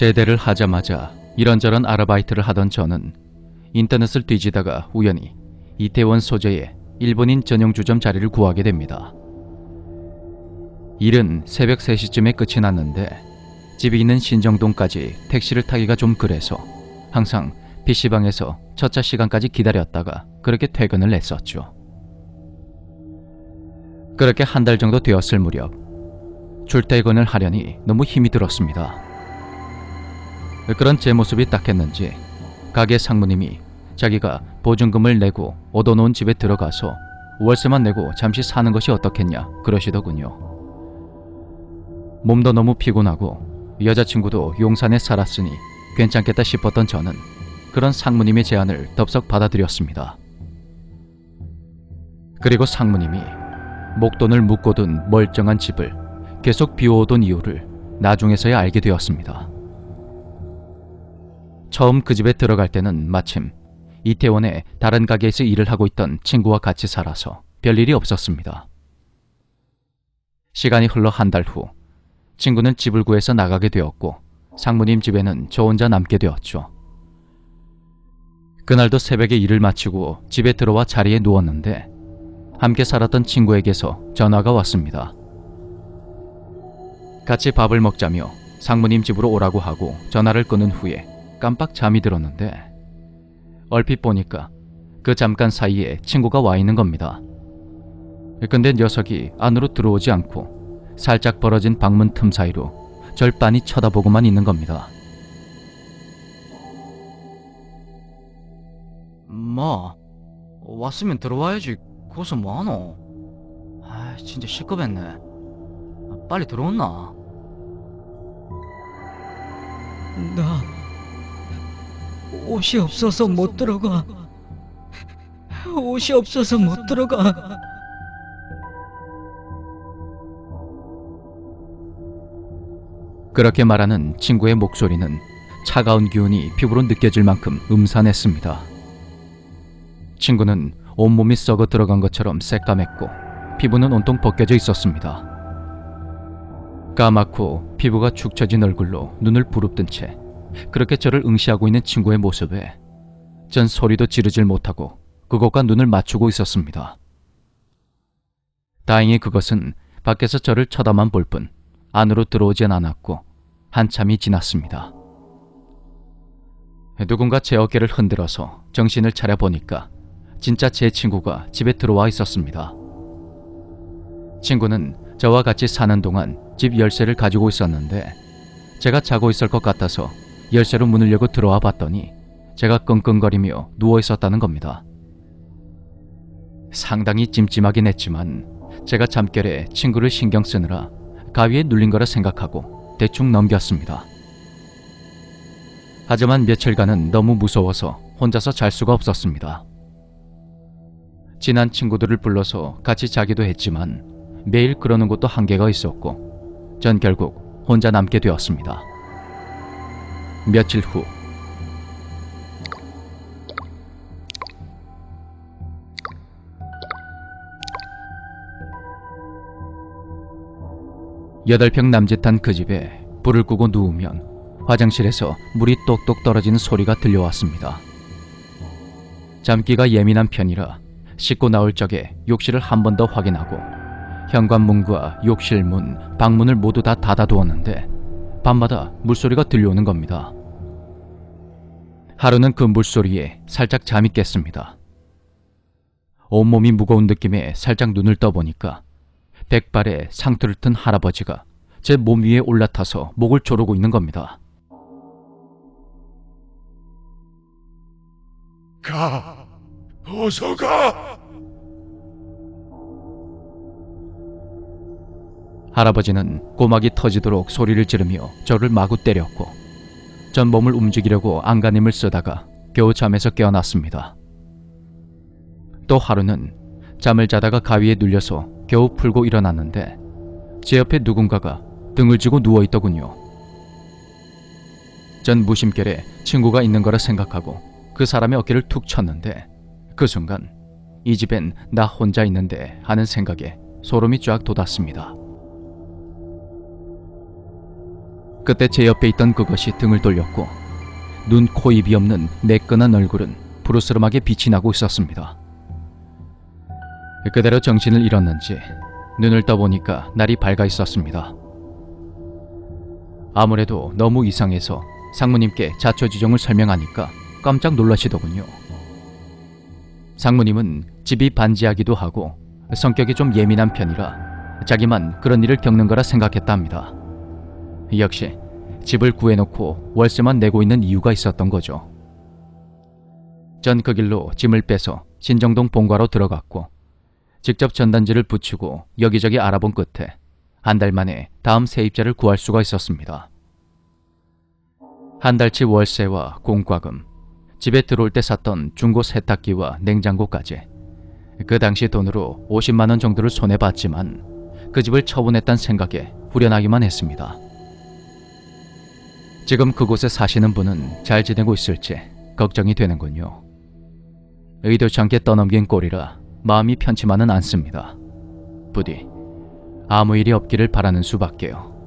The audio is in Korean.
제대를 하자마자 이런저런 아르바이트를 하던 저는 인터넷을 뒤지다가 우연히 이태원 소재의 일본인 전용 주점 자리를 구하게 됩니다. 일은 새벽 3시쯤에 끝이 났는데 집이 있는 신정동까지 택시를 타기가 좀 그래서 항상 PC방에서 첫차 시간까지 기다렸다가 그렇게 퇴근을 했었죠. 그렇게 한 달 정도 되었을 무렵 출퇴근을 하려니 너무 힘이 들었습니다. 그런 제 모습이 딱했는지 가게 상무님이 자기가 보증금을 내고 얻어놓은 집에 들어가서 월세만 내고 잠시 사는 것이 어떻겠냐 그러시더군요. 몸도 너무 피곤하고 여자친구도 용산에 살았으니 괜찮겠다 싶었던 저는 그런 상무님의 제안을 덥석 받아들였습니다. 그리고 상무님이 목돈을 묶어둔 멀쩡한 집을 계속 비워오던 이유를 나중에서야 알게 되었습니다. 처음 그 집에 들어갈 때는 마침 이태원에 다른 가게에서 일을 하고 있던 친구와 같이 살아서 별일이 없었습니다. 시간이 흘러 한 달 후 친구는 집을 구해서 나가게 되었고 상무님 집에는 저 혼자 남게 되었죠. 그날도 새벽에 일을 마치고 집에 들어와 자리에 누웠는데 함께 살았던 친구에게서 전화가 왔습니다. 같이 밥을 먹자며 상무님 집으로 오라고 하고 전화를 끊은 후에 깜빡 잠이 들었는데 얼핏 보니까 그 잠깐 사이에 친구가 와 있는 겁니다. 근데 녀석이 안으로 들어오지 않고 살짝 벌어진 방문 틈 사이로 절 빤히 쳐다보고만 있는 겁니다. 마, 왔으면 들어와야지. 거기서 뭐하노? 아, 진짜 시끄럽네. 빨리 들어온나? 나 옷이 없어서 못 들어가. 옷이 없어서 못 들어가. 그렇게 말하는 친구의 목소리는 차가운 기운이 피부로 느껴질 만큼 음산했습니다. 친구는 온몸이 썩어 들어간 것처럼 새까맸고 피부는 온통 벗겨져 있었습니다. 까맣고 피부가 축 처진 얼굴로 눈을 부릅뜬 채 그렇게 저를 응시하고 있는 친구의 모습에 전 소리도 지르질 못하고 그것과 눈을 맞추고 있었습니다. 다행히 그것은 밖에서 저를 쳐다만 볼 뿐 안으로 들어오진 않았고 한참이 지났습니다. 누군가 제 어깨를 흔들어서 정신을 차려보니까 진짜 제 친구가 집에 들어와 있었습니다. 친구는 저와 같이 사는 동안 집 열쇠를 가지고 있었는데 제가 자고 있을 것 같아서 열쇠로 문을 열고 들어와 봤더니 제가 끙끙거리며 누워 있었다는 겁니다. 상당히 찜찜하긴 했지만 제가 잠결에 친구를 신경 쓰느라 가위에 눌린 거라 생각하고 대충 넘겼습니다. 하지만 며칠간은 너무 무서워서 혼자서 잘 수가 없었습니다. 친한 친구들을 불러서 같이 자기도 했지만 매일 그러는 것도 한계가 있었고 전 결국 혼자 남게 되었습니다. 며칠 후 여덟 평 남짓한 그 집에 불을 끄고 누우면 화장실에서 물이 똑똑 떨어지는 소리가 들려왔습니다. 잠기가 예민한 편이라 씻고 나올 적에 욕실을 한 번 더 확인하고 현관문과 욕실 문, 방문을 모두 다 닫아두었는데 밤마다 물소리가 들려오는 겁니다. 하루는 그 물소리에 살짝 잠이 깼습니다. 온몸이 무거운 느낌에 살짝 눈을 떠보니까 백발에 상투를 튼 할아버지가 제 몸 위에 올라타서 목을 조르고 있는 겁니다. 가! 어서 가! 할아버지는 고막이 터지도록 소리를 지르며 저를 마구 때렸고 전 몸을 움직이려고 안간힘을 쓰다가 겨우 잠에서 깨어났습니다. 또 하루는 잠을 자다가 가위에 눌려서 겨우 풀고 일어났는데 제 옆에 누군가가 등을 쥐고 누워있더군요. 전 무심결에 친구가 있는 거라 생각하고 그 사람의 어깨를 툭 쳤는데 그 순간 이 집엔 나 혼자 있는데 하는 생각에 소름이 쫙 돋았습니다. 그때 제 옆에 있던 그것이 등을 돌렸고 눈, 코, 입이 없는 매끈한 얼굴은 푸르스름하게 빛이 나고 있었습니다. 그대로 정신을 잃었는지 눈을 떠보니까 날이 밝아 있었습니다. 아무래도 너무 이상해서 상무님께 자초지종을 설명하니까 깜짝 놀라시더군요. 상무님은 집이 반지하기도 하고 성격이 좀 예민한 편이라 자기만 그런 일을 겪는 거라 생각했답니다. 역시 집을 구해놓고 월세만 내고 있는 이유가 있었던 거죠. 전 그 길로 짐을 빼서 신정동 본가로 들어갔고 직접 전단지를 붙이고 여기저기 알아본 끝에 한 달 만에 다음 세입자를 구할 수가 있었습니다. 한 달치 월세와 공과금, 집에 들어올 때 샀던 중고 세탁기와 냉장고까지 그 당시 돈으로 50만 원 정도를 손해봤지만 그 집을 처분했다는 생각에 후련하기만 했습니다. 지금 그곳에 사시는 분은 잘 지내고 있을지 걱정이 되는군요. 의도치 않게 떠넘긴 꼴이라 마음이 편치만은 않습니다. 부디 아무 일이 없기를 바라는 수밖에요.